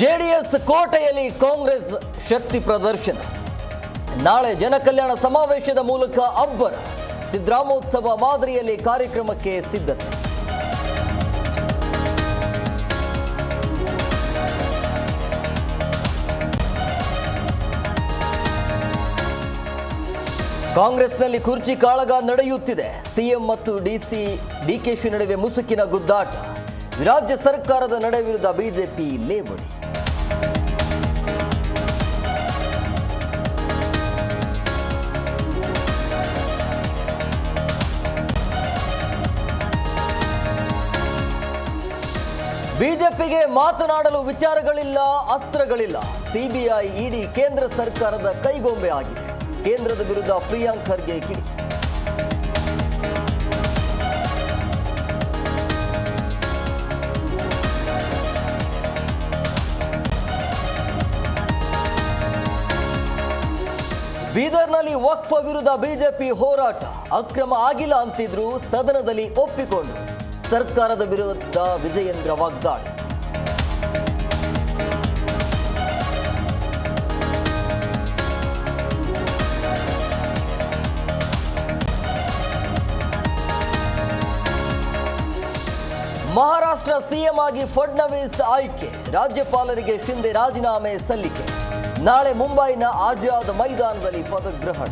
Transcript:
JDS ಕೋಟೆಯಲ್ಲಿ ಕಾಂಗ್ರೆಸ್ ಶಕ್ತಿ ಪ್ರದರ್ಶನ. ನಾಳೆ ಜನಕಲ್ಯಾಣ ಸಮಾವೇಶದ ಮೂಲಕ ಅಬ್ಬರ. ಸಿದ್ದರಾಮೋತ್ಸವ ಮಾದರಿಯಲ್ಲಿ ಕಾರ್ಯಕ್ರಮಕ್ಕೆ ಸಿದ್ಧತೆ. ಕಾಂಗ್ರೆಸ್ನಲ್ಲಿ ಕುರ್ಚಿ ಕಾಳಗ ನಡೆಯುತ್ತಿದೆ. ಸಿಎಂ ಮತ್ತು ಡಿಕೆಶಿ ನಡುವೆ ಮುಸುಕಿನ ಗುದ್ದಾಟ. ರಾಜ್ಯ ಸರ್ಕಾರದ ನಡೆ ವಿರುದ್ಧ ಬಿಜೆಪಿ ಲೇವಡಿ. ಬಿಜೆಪಿಗೆ ಮಾತನಾಡಲು ವಿಚಾರಗಳಿಲ್ಲ, ಅಸ್ತ್ರಗಳಿಲ್ಲ. ಸಿಬಿಐ, ಇಡಿ ಕೇಂದ್ರ ಸರ್ಕಾರದ ಕೈಗೊಂಬೆ ಆಗಿದೆ. ಕೇಂದ್ರದ ವಿರುದ್ಧ ಪ್ರಿಯಾಂಕ್ ಖರ್ಗೆ ಕಿಡಿ. ಬೀದರ್ನಲ್ಲಿ ವಕ್ಫ್ ವಿರುದ್ಧ ಬಿಜೆಪಿ ಹೋರಾಟ. ಅಕ್ರಮ ಆಗಿಲ್ಲ ಅಂತಿದ್ರು, ಸದನದಲ್ಲಿ ಒಪ್ಪಿಕೊಂಡು. ಸರ್ಕಾರದ ವಿರುದ್ಧ ವಿಜಯೇಂದ್ರ ವಾಗ್ದಾಳಿ. ಮಹಾರಾಷ್ಟ್ರ ಸಿಎಂ ಆಗಿ ಫಡ್ನವೀಸ್ ಆಯ್ಕೆ. ರಾಜ್ಯಪಾಲರಿಗೆ ಶಿಂದೆ ರಾಜೀನಾಮೆ ಸಲ್ಲಿಕೆ. ನಾಳೆ ಮುಂಬೈನ ಆಜಾದ್ ಮೈದಾನದಲ್ಲಿ ಪದಗ್ರಹಣ.